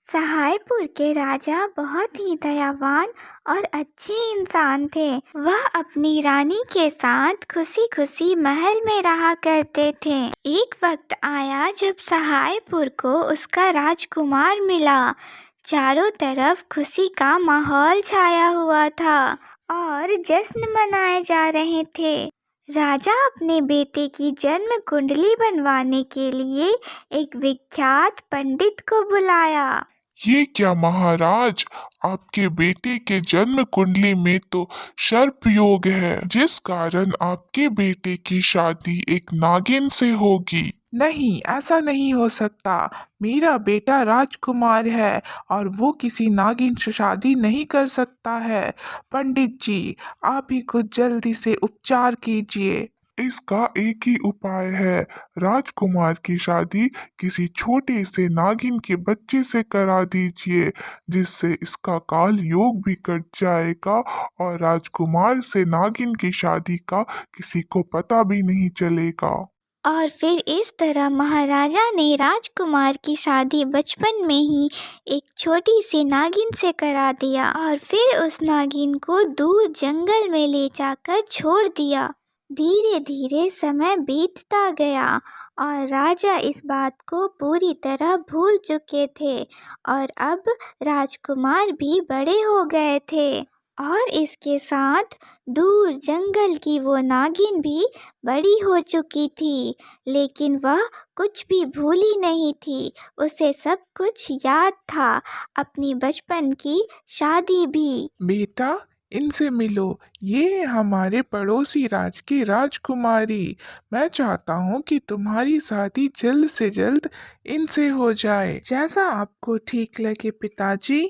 सहायपुर के राजा बहुत ही दयावान और अच्छे इंसान थे। वह अपनी रानी के साथ खुशी खुशी महल में रहा करते थे। एक वक्त आया जब सहायपुर को उसका राजकुमार मिला। चारों तरफ खुशी का माहौल छाया हुआ था और जश्न मनाए जा रहे थे। राजा अपने बेटे की जन्म कुंडली बनवाने के लिए एक विख्यात पंडित को बुलाया। ये क्या महाराज, आपके बेटे के जन्म कुंडली में तो सर्प योग है, जिस कारण आपके बेटे की शादी एक नागिन से होगी। नहीं, ऐसा नहीं हो सकता। मेरा बेटा राजकुमार है और वो किसी नागिन से शादी नहीं कर सकता है। पंडित जी, आप ही कुछ जल्दी से उपचार कीजिए। इसका एक ही उपाय है, राजकुमार की शादी किसी छोटे से नागिन के बच्चे से करा दीजिए, जिससे इसका काल योग भी कट जाएगा और राजकुमार से नागिन की शादी का किसी को पता भी नहीं चलेगा। और फिर इस तरह महाराजा ने राजकुमार की शादी बचपन में ही एक छोटी सी नागिन से करा दिया और फिर उस नागिन को दूर जंगल में ले जाकर छोड़ दिया। धीरे धीरे समय बीतता गया और राजा इस बात को पूरी तरह भूल चुके थे और अब राजकुमार भी बड़े हो गए थे और इसके साथ दूर जंगल की वो नागिन भी बड़ी हो चुकी थी, लेकिन वह कुछ भी भूली नहीं थी। उसे सब कुछ याद था, अपनी बचपन की शादी भी। बेटा, इनसे मिलो। ये हमारे पड़ोसी राज की राजकुमारी। मैं चाहता हूँ कि तुम्हारी शादी जल्द से जल्द इनसे हो जाए, जैसा आपको ठीक लगे पिताजी।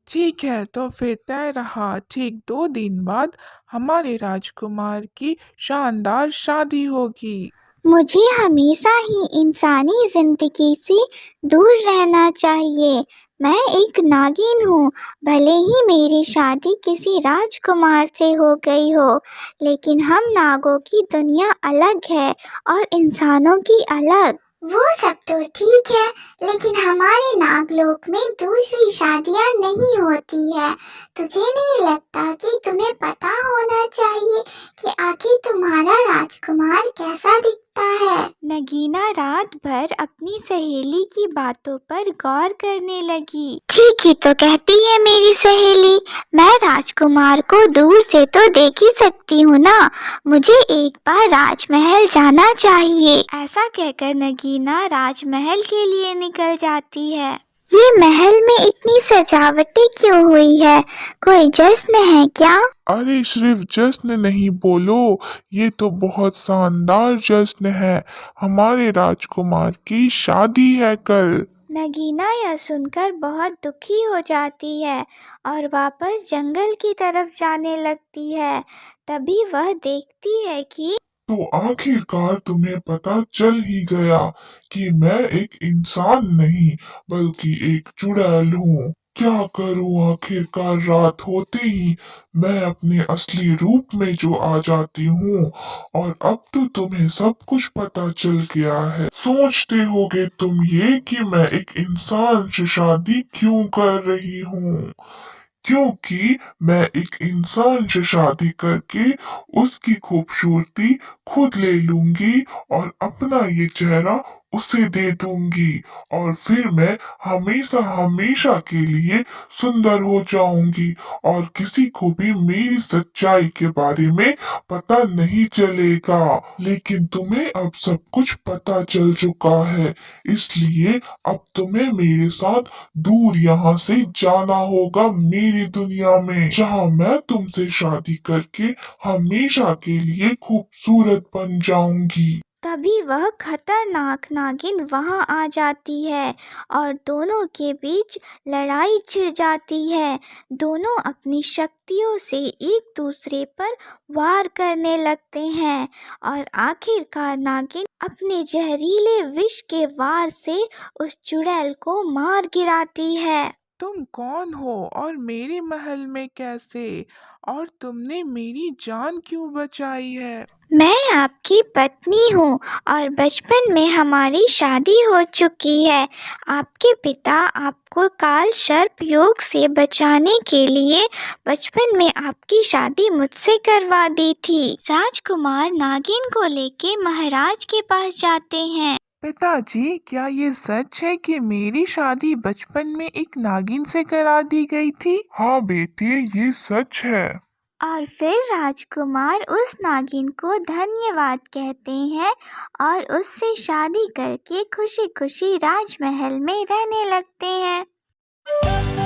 ठीक है, तो फिर तय रहा। ठीक 2 दिन बाद हमारे राजकुमार की शानदार शादी होगी। मुझे हमेशा ही इंसानी जिंदगी से दूर रहना चाहिए। मैं एक नागिन हूँ, भले ही मेरी शादी किसी राजकुमार से हो गई हो, लेकिन हम नागों की दुनिया अलग है और इंसानों की अलग। वो सब तो ठीक है, लेकिन हमारे नागलोक में दूसरी शादियां नहीं होती है। तुझे नहीं लगता कि तुम्हें पता होना चाहिए कि आखिर तुम्हारा राजकुमार कैसा दिखता है? नगीना रात भर अपनी सहेली की बातों पर गौर करने लगी। ठीक ही तो कहती है मेरी सहेली, मैं राजकुमार को दूर से तो देख ही सकती हूँ ना। मुझे एक बार राजमहल जाना चाहिए। ऐसा कहकर नगीना राजमहल के लिए निकल जाती है। ये महल में इतनी सजावटें क्यों हुई है? कोई जश्न है क्या? अरे सिर्फ जश्न नहीं बोलो, ये तो बहुत शानदार जश्न है। हमारे राजकुमार की शादी है कल। नगीना यह सुनकर बहुत दुखी हो जाती है और वापस जंगल की तरफ जाने लगती है। तभी वह देखती है कि तो आखिरकार तुम्हें पता चल ही गया कि मैं एक इंसान नहीं बल्कि एक चुड़ैल हूँ। क्या करूँ, आखिरकार रात होते ही मैं अपने असली रूप में जो आ जाती हूँ। और अब तो तुम्हें सब कुछ पता चल गया है। सोचते होगे तुम ये कि मैं एक इंसान से शादी क्यों कर रही हूँ, क्योंकि मैं एक इंसान से शादी करके उसकी खूबसूरती खुद ले लूंगी और अपना ये चेहरा उसे दे दूंगी और फिर मैं हमेशा हमेशा के लिए सुंदर हो जाऊंगी और किसी को भी मेरी सच्चाई के बारे में पता नहीं चलेगा। लेकिन तुम्हें अब सब कुछ पता चल चुका है, इसलिए अब तुम्हें मेरे साथ दूर यहाँ से जाना होगा, मेरी दुनिया में, जहाँ मैं तुमसे शादी करके हमेशा के लिए खूबसूरत बन जाऊंगी। तभी वह खतरनाक नागिन वहां आ जाती है और दोनों के बीच लड़ाई छिड़ जाती है। दोनों अपनी शक्तियों से एक दूसरे पर वार करने लगते हैं और आखिरकार नागिन अपने जहरीले विष के वार से उस चुड़ैल को मार गिराती है। तुम कौन हो और मेरे महल में कैसे, और तुमने मेरी जान क्यों बचाई है? मैं आपकी पत्नी हूँ और बचपन में हमारी शादी हो चुकी है। आपके पिता आपको काल सर्प योग से बचाने के लिए बचपन में आपकी शादी मुझसे करवा दी थी। राजकुमार नागिन को लेके महाराज के पास जाते हैं। पिताजी, क्या ये सच है कि मेरी शादी बचपन में एक नागिन से करा दी गई थी? हाँ बेटे, ये सच है। और फिर राजकुमार उस नागिन को धन्यवाद कहते हैं और उससे शादी करके खुशी खुशी राजमहल में रहने लगते हैं।